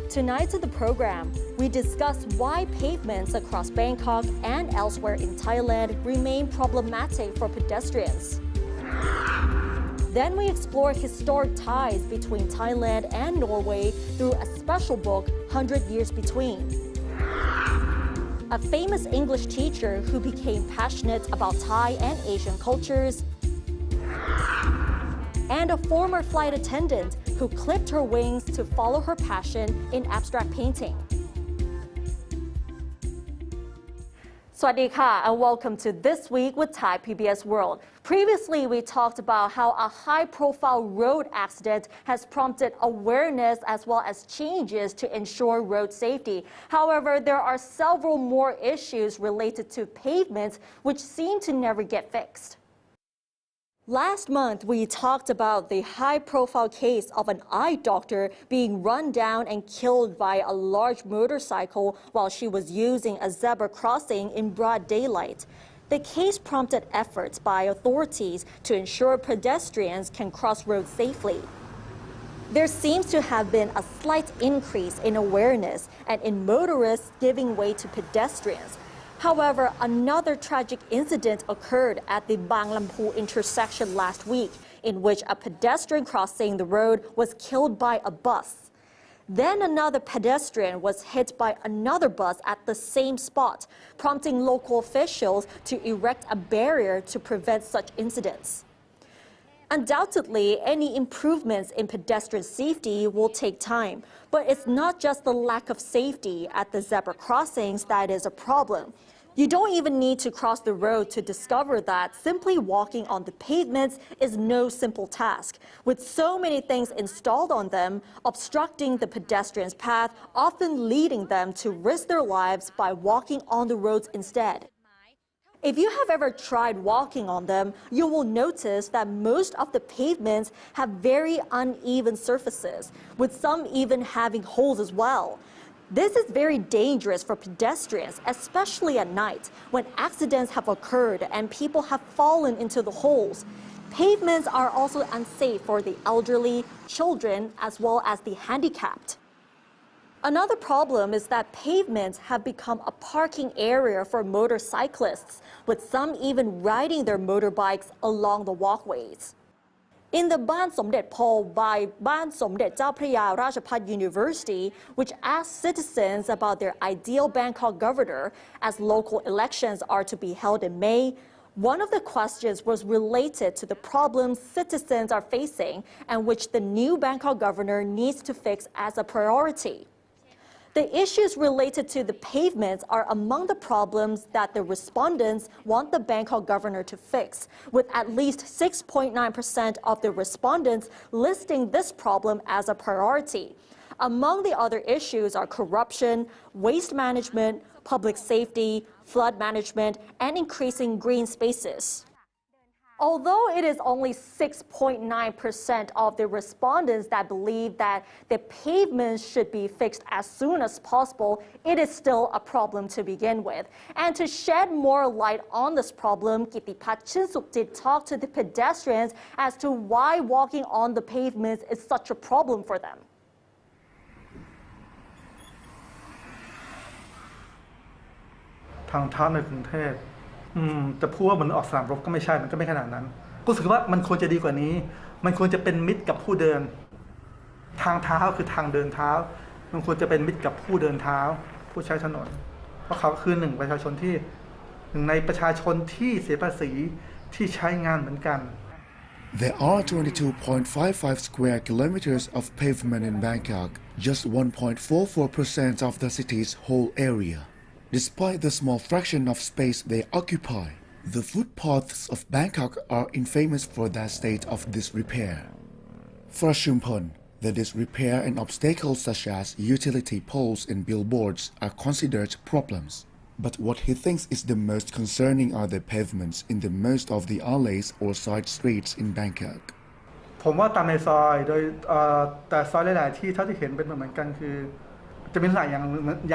Tonight in the program, we discuss why pavements across Bangkok and elsewhere in Thailand remain problematic for pedestrians. Then we explore historic ties between Thailand and Norway through a special book, 100 Years Between. A famous English teacher who became passionate about Thai and Asian cultures, and a former flight attendant who clipped her wings to follow her passion in abstract painting. Swadika and welcome to This Week with Thai PBS World. Previously, we talked about how a high-profile road accident has prompted awareness as well as changes to ensure road safety. However, there are several more issues related to pavements which seem to never get fixed. Last month, we talked about the high-profile case of an eye doctor being run down and killed by a large motorcycle while she was using a zebra crossing in broad daylight. The case prompted efforts by authorities to ensure pedestrians can cross roads safely. There seems to have been a slight increase in awareness and in motorists giving way to pedestrians. However, another tragic incident occurred at the Bang Lampu intersection last week, in which a pedestrian crossing the road was killed by a bus. Then another pedestrian was hit by another bus at the same spot, prompting local officials to erect a barrier to prevent such incidents. Undoubtedly, any improvements in pedestrian safety will take time, but it's not just the lack of safety at the zebra crossings that is a problem. You don't even need to cross the road to discover that simply walking on the pavements is no simple task. With so many things installed on them, obstructing the pedestrian's path, often leading them to risk their lives by walking on the roads instead. If you have ever tried walking on them, you will notice that most of the pavements have very uneven surfaces, with some even having holes as well. This is very dangerous for pedestrians, especially at night, when accidents have occurred and people have fallen into the holes. Pavements are also unsafe for the elderly, children, as well as the handicapped. Another problem is that pavements have become a parking area for motorcyclists, with some even riding their motorbikes along the walkways. In the Ban Somdet poll by Ban Somdet จ้าพระยาราชภัฏ University, which asked citizens about their ideal Bangkok governor as local elections are to be held in May, one of the questions was related to the problems citizens are facing and which the new Bangkok governor needs to fix as a priority. The issues related to the pavements are among the problems that the respondents want the Bangkok governor to fix, with at least 6.9% of the respondents listing this problem as a priority. Among the other issues are corruption, waste management, public safety, flood management, and increasing green spaces. Although it is only 6.9% of the respondents that believe that the pavements should be fixed as soon as possible, it is still a problem to begin with. And to shed more light on this problem, Kitipat Chinsukjit talked to the pedestrians as to why walking on the pavements is such a problem for them. ทางเท้าในกรุงเทพแต่พูดว่ามันออกสนามรบก็ไม่ใช่มันก็ไม่ขนาดนั้นรู้สึกว่ามันควรจะดีกว่านี้มันควรจะเป็นมิตรกับผู้เดินทางเท้าคือทางเดินเท้ามันควรจะเป็นมิตรกับผู้เดินเท้าผู้ใช้ถนนเพราะเขาคือหนึ่งในประชาชนที่เสียภาษีที่ใช้งานเหมือนกัน There are 22.55 square kilometers of pavement in Bangkok, just 1.44% of the city's whole area. Despite the small fraction of space they occupy, the footpaths of Bangkok are infamous for their state of disrepair. For Shumpon, the disrepair and obstacles such as utility poles and billboards are considered problems. But what he thinks is the most concerning are the pavements in the most of the alleys or side streets in Bangkok. ผมว่าตามในซอยโดยแต่ซอยหลายๆที่เท่าที่เห็นเป็นเหมือนกันคือจะมีหลายอย่า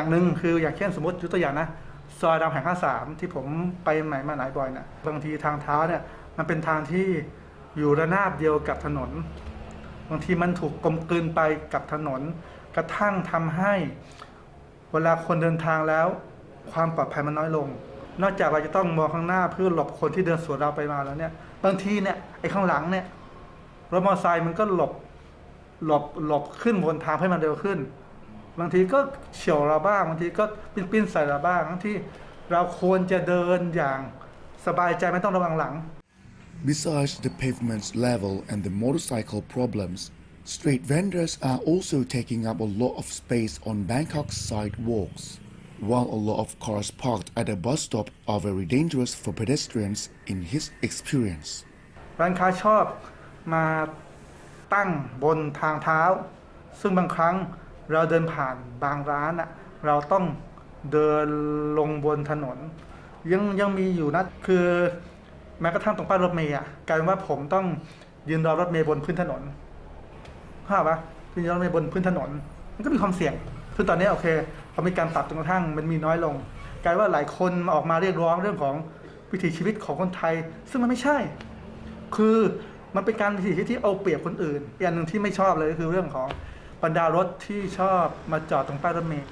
งหนึ่งคืออย่างเช่นสมมติยกตัวอย่างนะซอยรามแห่ง53ที่ผมไปใหม่มาหลายบ่อยนะบางทีทางเท้าเนี่ยมันเป็นทางที่อยู่ระนาบเดียวกับถนนบางทีมันถูกกลมกลืนไปกับถนน กระทั่งทำให้เวลาคนเดินทางแล้วความปลอดภัยมันน้อยลงนอกจากเราจะต้องมองข้างหน้าเพื่อหลบคนที่เดินสวนเราไปมาแล้วเนี่ยบางทีเนี่ยไอ้ข้างหลังเนี่ยรถมอเตอร์ไซค์มันก็หลบขึ้นบนทางให้มันเร็วขึ้นบางทีก็เฉี่ยวเราบ้างบางทีก็ปิ้นใส่เราบ้างบางที่เราควรจะเดินอย่างสบายใจไม่ต้องระวังหลัง Besides the pavement's level and the motorcycle problems, street vendors are also taking up a lot of space on Bangkok's sidewalks, while a lot of cars parked at a bus stop are very dangerous for pedestrians in his experience. ร้านค้าชอบมาตั้งบนทางเท้าซึ่งบางครั้งเราเดินผ่านบางร้านเราต้องเดินลงบนถนนยังมีอยู่นะคือแม้กระทั่งตรงป้ายรถเมล์กลายเป็นว่าผมต้องยืนรอรถเมล์บนพื้นถนนภาพว่ายืนรอรถเมล์บนพื้นถนนมันก็มีความเสี่ยงซึ่งตอนนี้โอเคเขามีการปรับจนกระทั่งมันมีน้อยลงกลายว่าหลายคนออกมาเรียกร้องเรื่องของวิถีชีวิตของคนไทยซึ่งมันไม่ใช่คือมันเป็นการวิถีชีวิตที่เอาเปรียบคนอื่นอีกอย่างหนึ่งที่ไม่ชอบเลยก็คือเรื่องของบรรดารถที่ชอบมาจอดตรงป้ายรถเมล์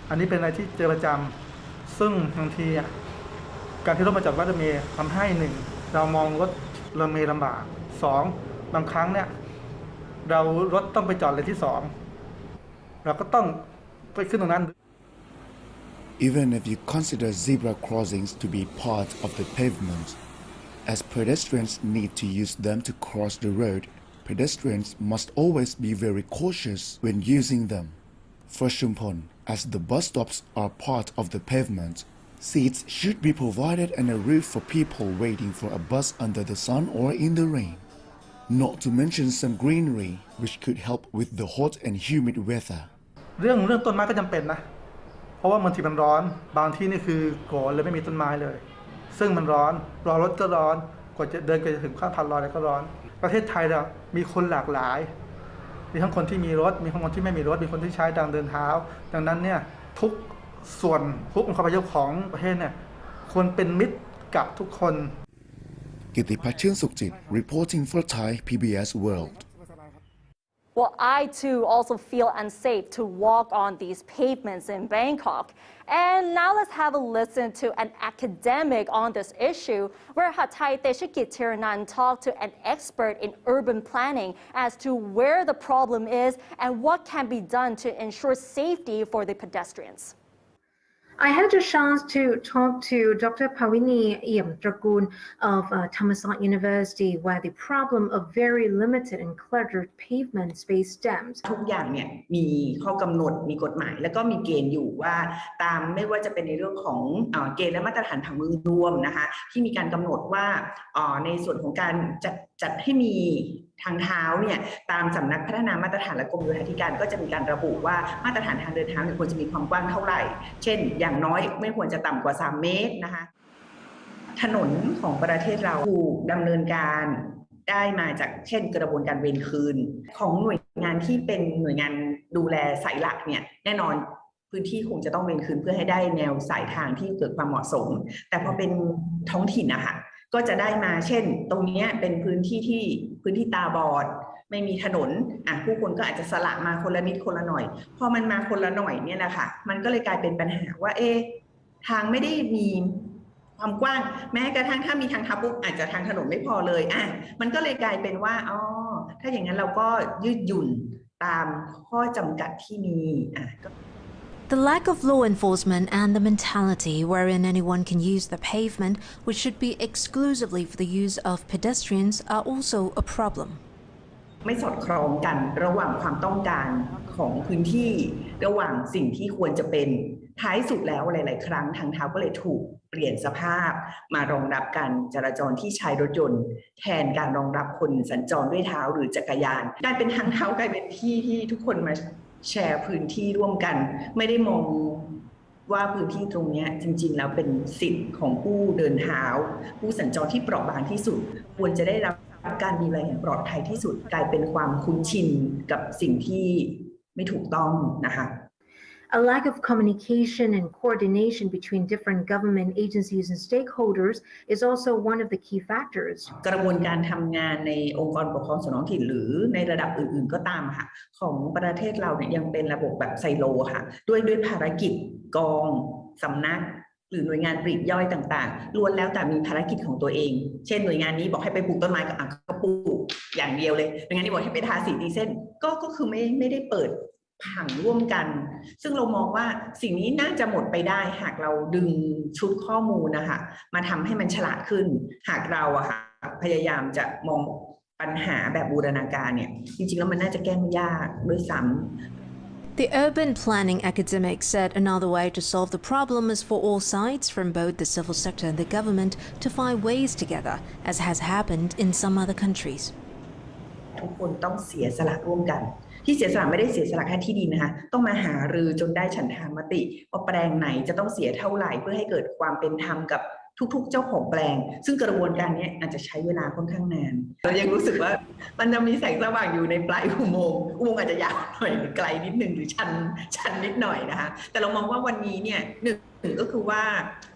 อันนี้เป็นอะไรที่เจอประจำซึ่งบางทีการที่รถมาจอดป้ายรถเมล์ทำให้หนึ่งเรามองรถเมล์ลำบากสองบางครั้งเนี่ยเรารถต้องไปจอดเลนที่สองเราก็ต้องไปขึ้นตรงนั้น Even if you consider zebra crossings to be part of the pavement, as pedestrians need to use them to cross the road, pedestrians must always be very cautious when using them. For Shumpon, as the bus stops are part of the pavement, seats should be provided and a roof for people waiting for a bus under the sun or in the rain. Not to mention some greenery, which could help with the hot and humid weather. เรื่องต้นไม้ก็จำเป็นนะเพราะว่าบางทีมันร้อนบางที่นี่คือโกรธเลยไม่มีต้นไม้เลยซึ่งมันร้อนรอรถก็ร้อนกว่าจะเดินไปถึงข้างพันรออะไรก็ร้อนประเทศไทยเรามีคนหลากหลายมีทั้งคนที่มีรถมีทั้งคนที่ไม่มีรถมีคนที่ใช้ทางเดินเท้าดังนั้นเนี่ยทุกส่วนทุกองค์ประกอบของประเทศเนี่ยควรเป็นมิตรกับทุกคน Gitipachin Sukjit reporting for Thai PBS World. Well, I too also feel unsafe to walk on these pavements in Bangkok. And now let's have a listen to an academic on this issue, where Thai Teshikit Tiranan talked to an expert in urban planning as to where the problem is and what can be done to ensure safety for the pedestrians. I had the chance to talk to Dr. Pavini Tragoon of Thammasat University, where the problem of very limited and cluttered pavement space stems. ทุกอย่างเนี่ยมีข้อกำหนดมีกฎหมายแล้วก็มีเกณฑ์อยู่ว่าตามไม่ว่าจะเป็นในเรื่องของเกณฑ์และมาตรฐานทางเมืองรวมนะคะที่มีการกำหนดว่าในส่วนของการจัดให้มีทางเท้าเนี่ยตามสำนักพัฒนามาตรฐานและกรมโยธาธิการก็จะมีการระบุว่ามาตรฐานทางเดินเท้าควรจะมีความกว้างเท่าไหร่เช่นอย่างน้อยไม่ควรจะต่ำกว่า3 เมตรนะคะถนนของประเทศเราถูกดำเนินการได้มาจากเช่นกระบวนการเวรคืนของหน่วยงานที่เป็นหน่วยงานดูแลสายหลักเนี่ยแน่นอนพื้นที่คงจะต้องเวรคืนเพื่อให้ได้แนวสายทางที่เกิดความเหมาะสมแต่พอเป็นท้องถิ่นนะคะก็จะได้มาเช่นตรงนี้เป็นพื้นที่ตาบอดไม่มีถนนผู้คนก็อาจจะสละมาคนละนิดคนละหน่อยพอมันมาคนละหน่อยเนี่ยนะคะมันก็เลยกลายเป็นปัญหาว่าทางไม่ได้มีความกว้างแม้กระทั่งถ้ามีทางเท้าปุ๊บอาจจะทางถนนไม่พอเลยมันก็เลยกลายเป็นว่าถ้าอย่างนั้นเราก็ยืดหยุ่นตามข้อจำกัดที่มีThe lack of law enforcement and the mentality wherein anyone can use the pavement, which should be exclusively for the use of pedestrians, are also a problem. ไม่สอดคล้องกันระหว่างความต้องการของพื้นที่ระหว่างสิ่งที่ควรจะเป็นท้ายสุดแล้วหลายๆครั้งทางเท้าก็เลยถูกเปลี่ยนสภาพมารองรับการจราจรที่ใช้รถยนต์แทนการรองรับคนสัญจรด้วยเท้าหรือจักรยานกลายเป็นทางเท้ากลายเป็นที่ทุกคนมาแชร์พื้นที่ร่วมกันไม่ได้มองว่าพื้นที่ตรงนี้จริงๆแล้วเป็นสิทธิ์ของผู้เดินเท้าผู้สัญจรที่เปราะบางที่สุดควรจะได้รับการดูแลอย่างปลอดภัยที่สุดกลายเป็นความคุ้นชินกับสิ่งที่ไม่ถูกต้องนะคะ A lack of communication and coordination between different government agencies and stakeholders is also one of the key factors. กระบวนการทำงานในองค์กรปกครองส่วนท้องถิ่นหรือในระดับอื่นๆก็ตามค่ะของประเทศเราเนี่ยยังเป็นระบบแบบไซโลค่ะด้วยภารกิจกองสำนักหรือหน่วยงานปลีกย่อยต่างๆล้วนแล้วแต่มีภารกิจของตัวเองเช่นหน่วยงานนี้บอกให้ไปปลูกต้นไม้ก็ปลูกอย่างเดียวเลยหน่วยงานนี้บอกให้ไปทาสีตีเส้นก็คือไม่ได้เปิดผังร่วมกันซึ่งเรามองว่าสิ่งนี้น่าจะหมดไปได้หากเราดึงชุดข้อมูลนะคะมาทำให้มันฉลาดขึ้นหากเราอะค่ะพยายามจะมองปัญหาแบบบูรณาการเนี่ยจริงๆแล้วมันน่าจะแก้ไม่ยากด้วยซ้ำThe urban planning academic said another way to solve the problem is for all sides from both the civil sector and the government to find ways together, as has happened in some other countries. ทุกคนต้องเสียสละร่วมกันที่เสียสละไม่ได้เสียสละแค่ที่ดินนะคะต้องมาหารือจนได้ฉันทามติว่าแปลงไหนจะต้องเสียเท่าไหร่เพื่อให้เกิดความเป็นธรรมกับทุกๆเจ้าของแปลงซึ่งกระบวนการนี้อาจจะใช้เวลาค่อนข้างนานเรายังรู้สึกว่ามันจะมีแสงสว่างอยู่ในปลายอุโมงค์อาจจะยาวหน่อยไกลนิดนึงหรือชันนิดหน่อยนะคะแต่เรามองว่าวันนี้เนี่ยหนึ่งก็คือว่า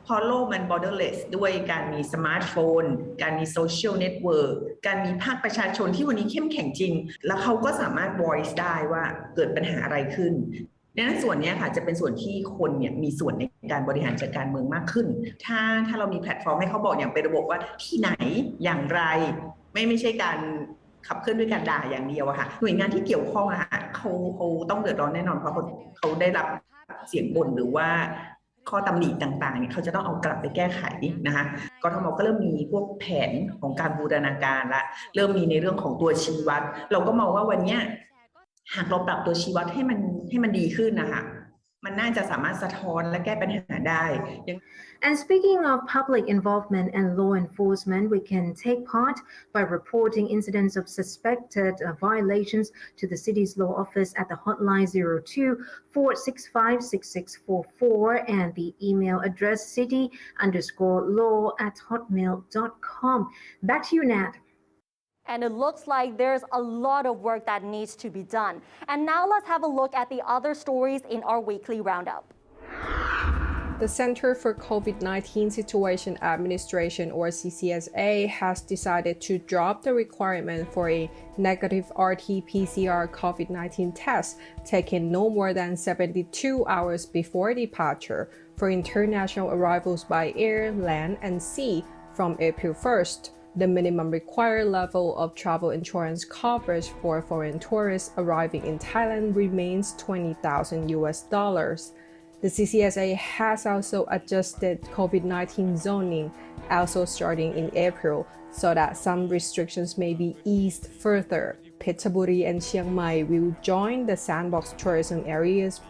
พอโลกมัน borderless ด้วยการมีสมาร์ทโฟนการมีโซเชียลเน็ตเวิร์กการมีภาคประชาชนที่วันนี้เข้มแข็งจริงแล้วเขาก็สามารถ voice ได้ว่าเกิดปัญหาอะไรขึ้นดังนั้นส่วนนี้ค่ะจะเป็นส่วนที่คนเนี่ยมีส่วนในการบริหารจัดการเมืองมากขึ้นถ้าเรามีแพลตฟอร์มให้เขาบอกอย่างเป็นระบบว่าที่ไหนอย่างไรไม่ใช่การขับเคลื่อนด้วยการด่าอย่างเดียวอะค่ะหน่วยงานที่เกี่ยวข้องอะค่ะเขาต้องเดือดร้อนแน่นอนเพราะเขาได้รับเสียงบ่นหรือว่าข้อตำหนิต่างๆเนี่ยเขาจะต้องเอากลับไปแก้ไขนะคะกทมก็เริ่มมีพวกแผนของการบูรณาการละเริ่มมีในเรื่องของตัวชี้วัดเราก็มองว่าวันนี้หากเราปรับตัวชี้วัดให้มันดีขึ้นนะคะมันน่าจะสามารถสะท้อนและแก้ปัญหาได้ And speaking of public involvement and law enforcement, we can take part by reporting incidents of suspected violations to the city's law office at the hotline 02-465-6644 and the email address city_law@hotmail.com. Back to you, Nat. And it looks like there's a lot of work that needs to be done. And now let's have a look at the other stories in our weekly roundup. The Center for COVID-19 Situation Administration, or CCSA, has decided to drop the requirement for a negative RT-PCR COVID-19 test taken no more than 72 hours before departure for international arrivals by air, land, and sea from April 1st. The minimum required level of travel insurance coverage for foreign tourists arriving in Thailand remains $20,000. The CCSA has also adjusted COVID-19 zoning, also starting in April, so that some restrictions may be eased further. Phetchaburi and Chiang Mai will join the sandbox tourism areas.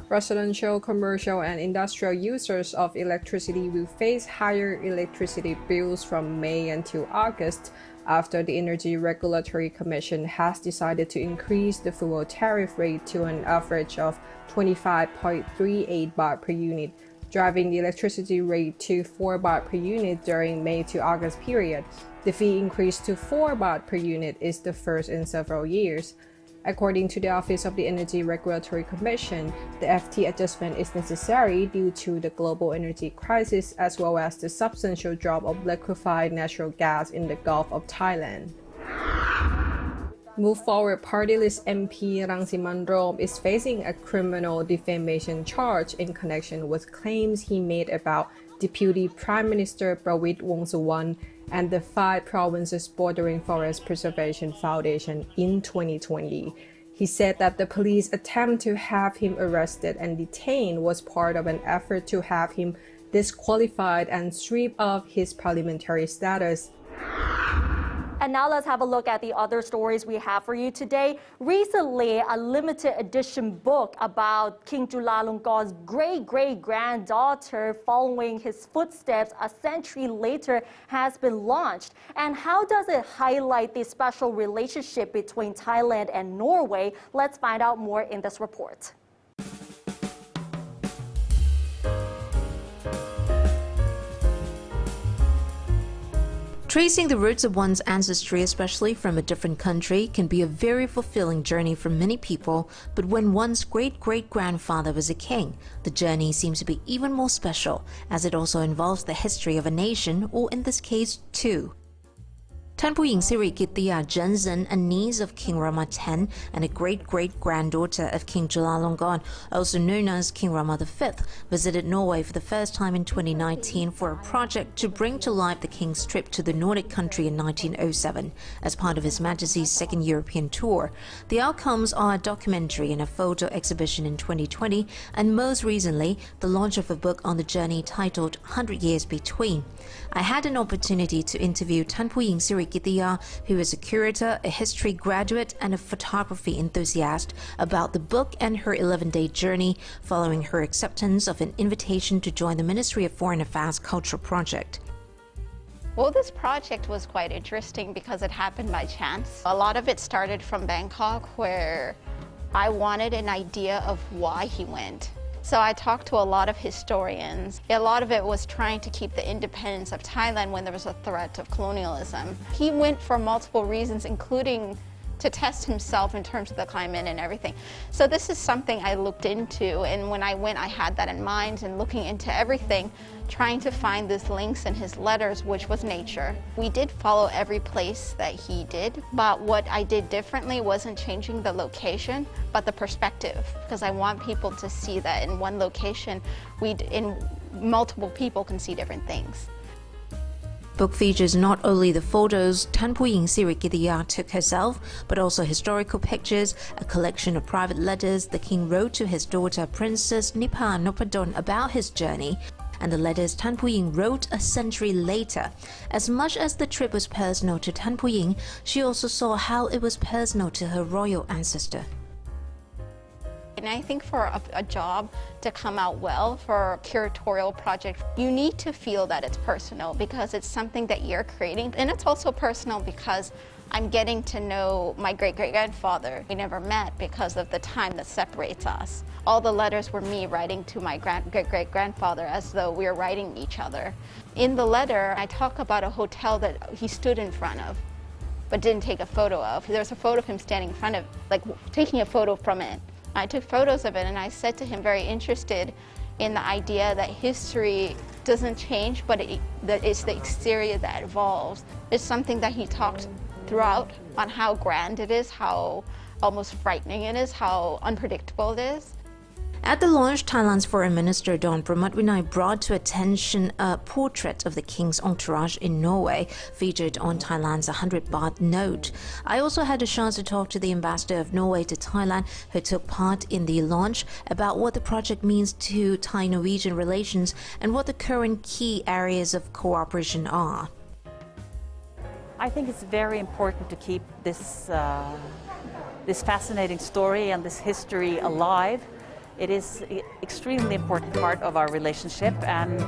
Residential, commercial, and industrial users of electricity will face higher electricity bills from May until August after the Energy Regulatory Commission has decided to increase the fuel tariff rate to an average of 25.38 baht per unit, driving the electricity rate to 4 baht per unit during May to August period. The fee increase to 4 baht per unit is the first in several years. According to the Office of the Energy Regulatory Commission, the FT adjustment is necessary due to the global energy crisis as well as the substantial drop of liquefied natural gas in the Gulf of Thailand. Move Forward Party List MP Rangsiman Rome is facing a criminal defamation charge in connection with claims he made about Deputy Prime Minister Prawit Wongsuwan and the 5 provinces bordering Forest Preservation Foundation in 2020. He said that the police attempt to have him arrested and detained was part of an effort to have him disqualified and stripped of his parliamentary status. And now let's have a look at the other stories we have for you today. Recently, a limited edition book about King Chulalongkorn's great-great-granddaughter following his footsteps a century later has been launched. And how does it highlight the special relationship between Thailand and Norway? Let's find out more in this report. Tracing the roots of one's ancestry, especially from a different country, can be a very fulfilling journey for many people, but when one's great-great-grandfather was a king, the journey seems to be even more special, as it also involves the history of a nation, or in this case, two. Tanpu Yingsiri Kittiya Jensen, a niece of King Rama X and a great-great-granddaughter of King Chulalongkorn, also known as King Rama V, visited Norway for the first time in 2019 for a project to bring to life the king's trip to the Nordic country in 1907 as part of His Majesty's second European tour. The outcomes are a documentary and a photo exhibition in 2020, and most recently, the launch of a book on the journey titled 100 Years Between. I had an opportunity to interview Tanpu Yingsiri Kittiya, who is a curator, a history graduate, and a photography enthusiast, about the book and her 11-day journey following her acceptance of an invitation to join the Ministry of Foreign Affairs Cultural Project. Well, this project was quite interesting because it happened by chance. A lot of it started from Bangkok, where I wanted an idea of why he went. So I talked to a lot of historians. A lot of it was trying to keep the independence of Thailand when there was a threat of colonialism. He went for multiple reasons, including to test himself in terms of the climate and everything. So this is something I looked into, and when I went, I had that in mind, and looking into everything, trying to find these links in his letters, which was nature. We did follow every place that he did, but what I did differently wasn't changing the location, but the perspective, because I want people to see that in one location, multiple people can see different things. Book features not only the photos Tanpu Yingsiri Kittiya took herself, but also historical pictures, a collection of private letters the king wrote to his daughter Princess Nipa Nopadon about his journey, and the letters Tanpu Ying wrote a century later. As much as the trip was personal to Tanpu Ying, she also saw how it was personal to her royal ancestor. And I think for a job to come out well, for a curatorial project, you need to feel that it's personal because it's something that you're creating. And it's also personal because I'm getting to know my great-great-grandfather. We never met because of the time that separates us. All the letters were me writing to my great-great-grandfather as though we were writing each other. In the letter, I talk about a hotel that he stood in front of, but didn't take a photo of. There's a photo of him standing in front of, like taking a photo from it. I took photos of it, and I said to him, very interested in the idea that history doesn't change, but that it's the exterior that evolves. It's something that he talked throughout on how grand it is, how almost frightening it is, how unpredictable it is. At the launch, Thailand's Foreign Minister Don Pramatwinai brought to attention a portrait of the king's entourage in Norway, featured on Thailand's 100 baht note. I also had a chance to talk to the ambassador of Norway to Thailand, who took part in the launch, about what the project means to Thai-Norwegian relations and what the current key areas of cooperation are. I think it's very important to keep this fascinating story and this history alive. It is an extremely important part of our relationship, and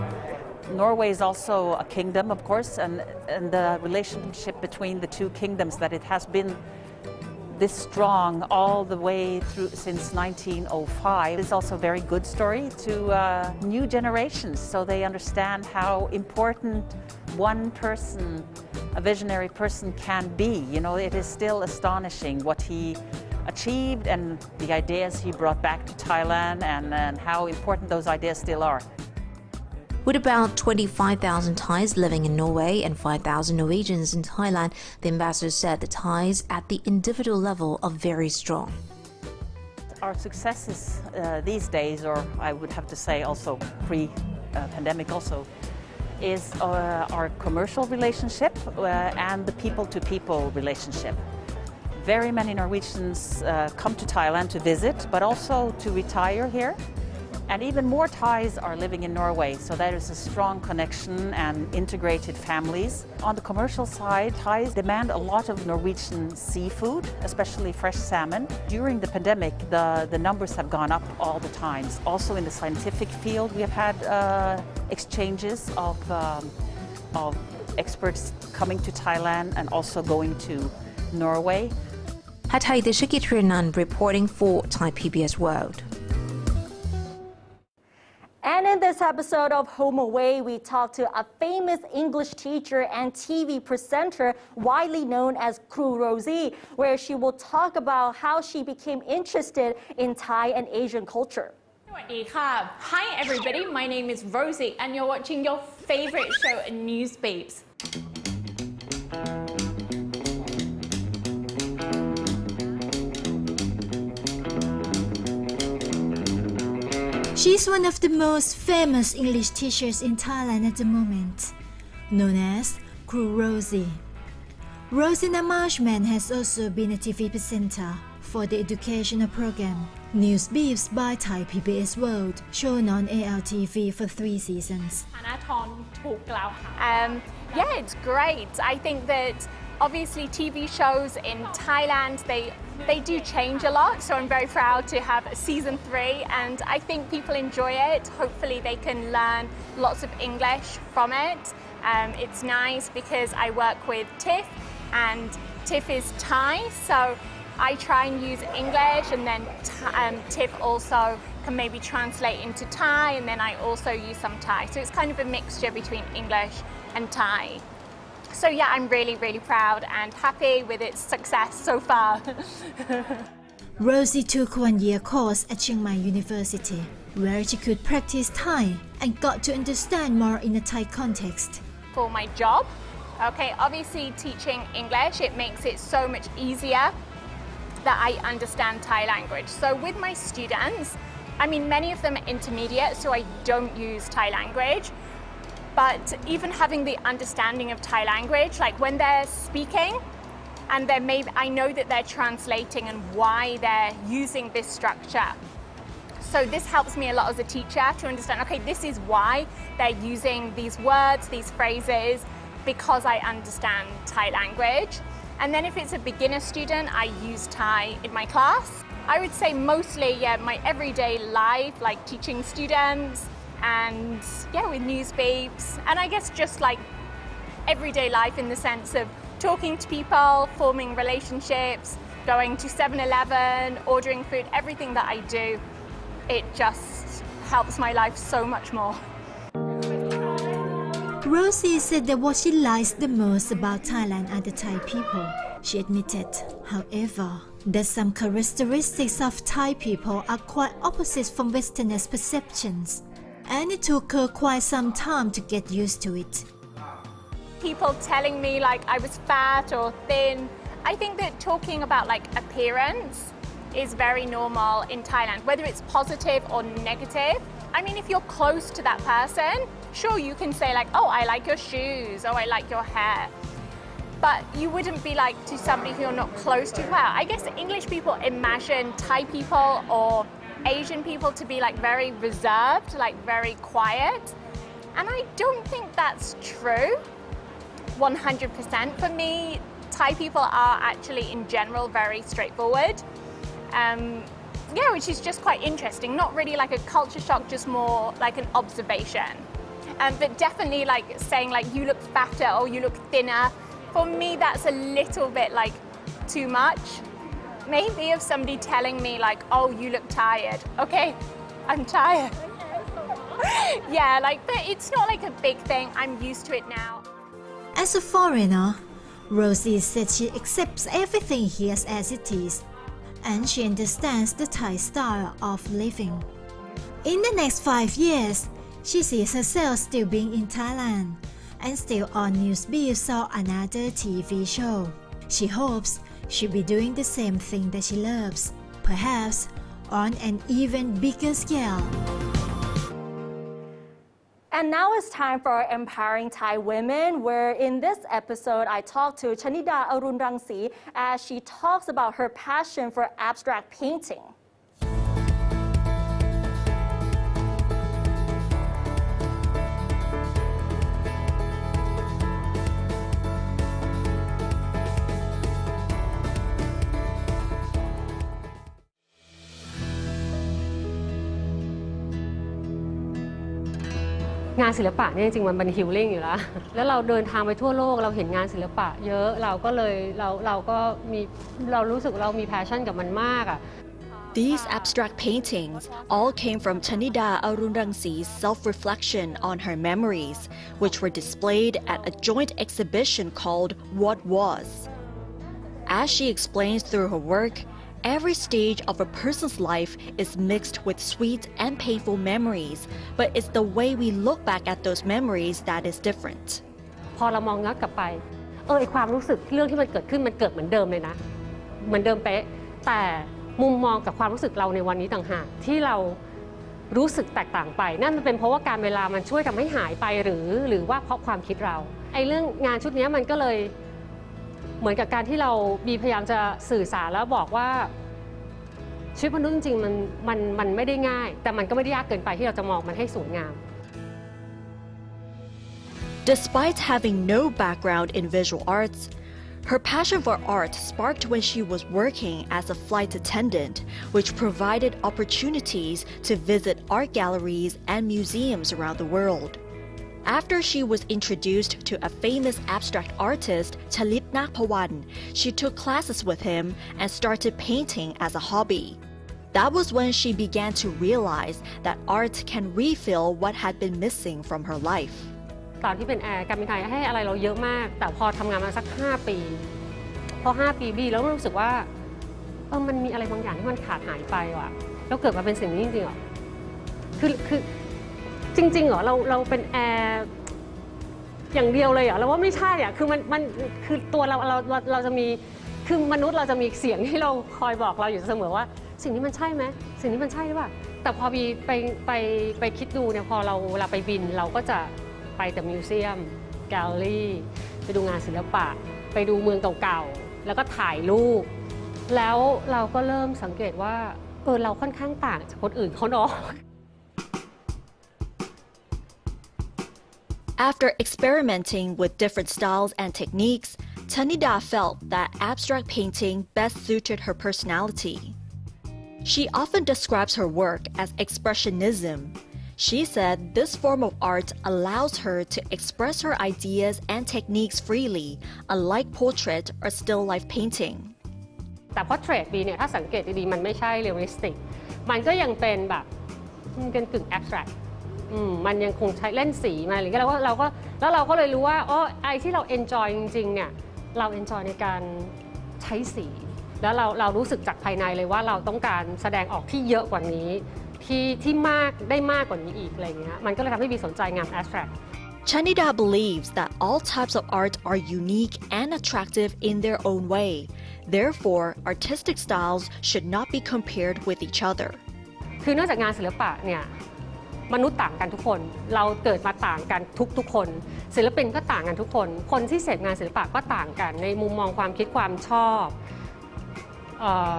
Norway is also a kingdom, of course, and the relationship between the two kingdoms, that it has been this strong all the way through since 1905, is also a very good story to new generations, so they understand how important one person, a visionary person, can be. You know, it is still astonishing what he achieved and the ideas he brought back to Thailand, and how important those ideas still are. With about 25,000 Thais living in Norway and 5,000 Norwegians in Thailand, the ambassador said the ties at the individual level are very strong. Our successes these days, or I would have to say also pre-pandemic also, is our commercial relationship and the people-to-people relationship. Very many Norwegians come to Thailand to visit, but also to retire here. And even more Thais are living in Norway, so there is a strong connection and integrated families. On the commercial side, Thais demand a lot of Norwegian seafood, especially fresh salmon. During the pandemic, the numbers have gone up all the time. Also in the scientific field, we have had exchanges of experts coming to Thailand and also going to Norway. Hatay Deshikit Reporting for Thai PBS World. And in this episode of Home Away, we talked to a famous English teacher and TV presenter widely known as Kru Rosie, where she will talk about how she became interested in Thai and Asian culture. Hi everybody, my name is Rosie and you're watching your favorite show, News Babes. She's one of the most famous English teachers in Thailand at the moment, known as Kru Rosie. Rosina Marshman has also been a TV presenter for the educational program News Babes by Thai PBS World, shown on ALTV for 3 seasons. Yeah, it's great. I think that obviously TV shows in Thailand, they do change a lot, so I'm very proud to have season 3 and I think people enjoy it. Hopefully they can learn lots of English from it. It's nice because I work with Tiff and Tiff is Thai, so I try and use English and then Tiff also can maybe translate into Thai and then I also use some Thai. So it's kind of a mixture between English and Thai. So yeah, I'm really, really proud and happy with its success so far. Rosie took 1-year course at Chiang Mai University, where she could practice Thai and got to understand more in a Thai context. For my job, okay, obviously teaching English, it makes it so much easier that I understand Thai language. So with my students, I mean, many of them are intermediate, so I don't use Thai language. But even having the understanding of Thai language, like when they're speaking, and then maybe I know that they're translating and why they're using this structure. So this helps me a lot as a teacher to understand, okay, this is why they're using these words, these phrases, because I understand Thai language. And then if it's a beginner student, I use Thai in my class. I would say mostly, yeah, my everyday life, like teaching students, and yeah, with News Babes, and I guess just like everyday life in the sense of talking to people, forming relationships, going to 7-Eleven, ordering food, everything that I do, it just helps my life so much more. Rosie said that what she likes the most about Thailand are the Thai people. She admitted, however, that some characteristics of Thai people are quite opposite from Westerners' perceptions, and it took her quite some time to get used to it. People telling me like I was fat or thin, I think that talking about like appearance is very normal in Thailand, whether it's positive or negative. I mean, if you're close to that person, sure, you can say like, oh, I like your shoes, oh, I like your hair. But you wouldn't be like to somebody who you're not close to. Well, I guess English people imagine Thai people or Asian people to be like very reserved, like very quiet. And I don't think that's true 100%. For me, Thai people are actually in general very straightforward. Yeah, which is just quite interesting. Not really like a culture shock, just more like an observation. But definitely like saying like you look fatter or you look thinner, for me that's a little bit like too much. Maybe if somebody telling me like, oh, you look tired. Okay, I'm tired. Yeah, like, but it's not like a big thing. I'm used to it now. As a foreigner, Rosie said she accepts everything here as it is, and she understands the Thai style of living. In the next 5 years, she sees herself still being in Thailand and still on News Babes or another TV show. She hopes she'll be doing the same thing that she loves, perhaps on an even bigger scale. And now it's time for our Empowering Thai Women, where in this episode I talked to Chanida Arunrangsi as she talks about her passion for abstract painting.งานศิลปะเนี่ยจริงๆมันเป็นฮีลลิ่งอยู่แล้วแล้วเราเดินทางไปทั่วโลกเราเห็นงานศิลปะเยอะเราก็เลยเรารู้สึกเรามีแพชชั่นกับมันมากอ่ะ These abstract paintings all came from Chanida Arunrangsi's self-reflection on her memories, which were displayed at a joint exhibition called What Was. As she explains through her work, every stage of a person's life is mixed with sweet and painful memories, but it's the way we look back at those memories that is different. พอเรามองย้อนกลับไปไอ้ความรู้สึกเรื่องที่มันเกิดขึ้นมันเกิดเหมือนเดิมเลยนะเหมือนเดิมเป๊ะแต่มุมมองกับความรู้สึกเราในวันนี้ต่างหากที่เรารู้สึกแตกต่างไปนั่นมันเป็นเพราะว่าการเวลามันช่วยทำให้หายไปหรือว่าเพราะความคิดเราไอ้เรื่องงานชุดนี้มันก็เลยเหมือนกับการที่เราพยายามจะสื่อสารแล้วบอกว่าชีวิตมนุษย์จริงๆมันไม่ได้ง่ายแต่มันก็ไม่ได้ยากเกินไปที่เราจะมองมันให้สวยงาม Despite having no background in visual arts, her passion for art sparked when she was working as a flight attendant, which provided opportunities to visit art galleries and museums around the world. After she was introduced to a famous abstract artist, Chalit Nakpawan, she took classes with him and started painting as a hobby. That was when she began to realize that art can refill what had been missing from her life. ตอนที่เป็นแอร์การบินไทยให้อะไรเราเยอะมากแต่พอทำงานมาสัก5 ปีพอ5 ปีบีแล้วรู้สึกว่ามันมีอะไรบางอย่างที่มันขาดหายไปว่ะแล้วเกิดมาเป็นสิ่งนี้จริงๆเหรอคือจริงๆเหรอเราเป็นแอร์อย่างเดียวเลยเหรอเราว่าไม่ใช่อ่ะคือมันคือตัวเราจะมีคือมนุษย์เราจะมีเสียงที่เราคอยบอกเราอยู่เสมอว่าสิ่งนี้มันใช่ไหมสิ่งนี้มันใช่หรือเปล่าแต่พอบีไปคิดดูเนี่ยพอเราเวลาไปบินเราก็จะไปแต่มิวเซียมแกลเลอรี่ไปดูงานศิลปะไปดูเมืองเก่าๆแล้วก็ถ่ายรูปแล้วเราก็เริ่มสังเกตว่าเราค่อนข้างต่างจากคนอื่นเขาเนาะ After experimenting with different styles and techniques, Chanida felt that abstract painting best suited her personality. She often describes her work as expressionism. She said this form of art allows her to express her ideas and techniques freely, unlike portrait or still life painting. แต่ portrait บีเนี่ยถ้าสังเกตดีๆมันไม่ใช่ realistic มันก็ยังเป็นแบบมันเป็นกึ่ง abstract มันยังคงใช้เล่นสีมาอะไรเงี้ยแล้วเราก็เลยรู้ว่าไอ้ที่เรา enjoy จริงๆเนี่ยเรา enjoy ในการใช้สีแล้วเรารู้สึกจากภายในเลยว่าเราต้องการแสดงออกที่เยอะกว่านี้ที่มากได้มากกว่านี้อีกอะไรเงี้ยมันก็เลยทำให้บีสนใจงาน abstract. Chanida believes that all types of art are unique and attractive in their own way. Therefore, artistic styles should not be compared with each other. คือนอกจากงานศิลปะเนี่ยมนุษย์ต่างกันทุกคนเราเกิดมาต่างกันทุกคนศิลปินก็ต่างกันทุกคนคนที่เสพงานศิลปะก็ต่างกันในมุมมองความคิดความชอบ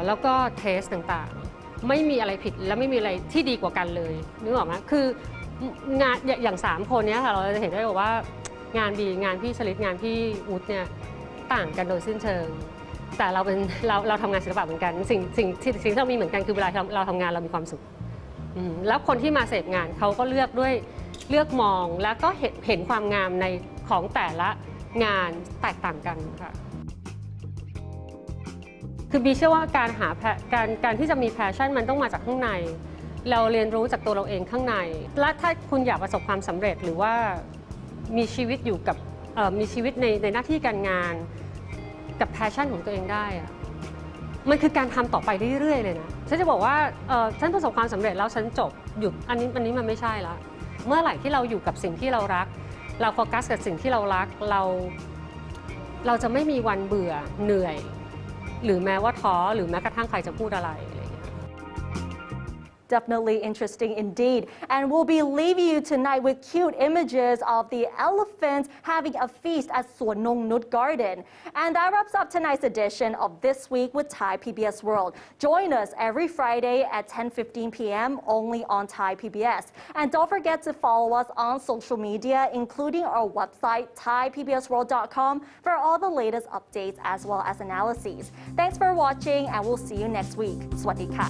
แล้วก็เทสต่างๆไม่มีอะไรผิดและไม่มีอะไรที่ดีกว่ากันเลยนึกออกไหมคืองานอย่าง3 คนนี้ค่ะเราจะเห็นได้ว่างานบีงานพี่ชลิตงานพี่วุฒิเนี่ยต่างกันโดยสิ้นเชิงแต่เราทำงานศิลปะเหมือนกันสิ่งที่เรามีเหมือนกันคือเวลาเราทำงานเรามีความสุขแล้วคนที่มาเสพงานเขาก็เลือกมองแล้วก็เห็นความงามในของแต่ละงานแตกต่างกันค่ะคือบีเชื่อว่าการที่จะมีแพชชั่นมันต้องมาจากข้างในเราเรียนรู้จากตัวเราเองข้างในและถ้าคุณอยากประสบความสำเร็จหรือว่ามีชีวิตอยู่กับมีชีวิตในหน้าที่การงานกับแพชชั่นของตัวเองได้อะมันคือการทำต่อไปเรื่อยๆเลยนะฉันจะบอกว่าฉันประสบความสำเร็จแล้วฉันจบหยุดอันนี้มันไม่ใช่ละเมื่อไหร่ที่เราอยู่กับสิ่งที่เรารักเราโฟกัสกับสิ่งที่เรารักเราจะไม่มีวันเบื่อเหนื่อยหรือแม้ว่าท้อหรือแม้กระทั่งใครจะพูดอะไรDefinitely interesting indeed. And we'll be leaving you tonight with cute images of the elephants having a feast at Suanong Nut Garden. And that wraps up tonight's edition of This Week with Thai PBS World. Join us every Friday at 10:15 p.m. only on Thai PBS. And don't forget to follow us on social media, including our website, thaipbsworld.com, for all the latest updates as well as analyses. Thanks for watching, and we'll see you next week. สวัสดีค่ะ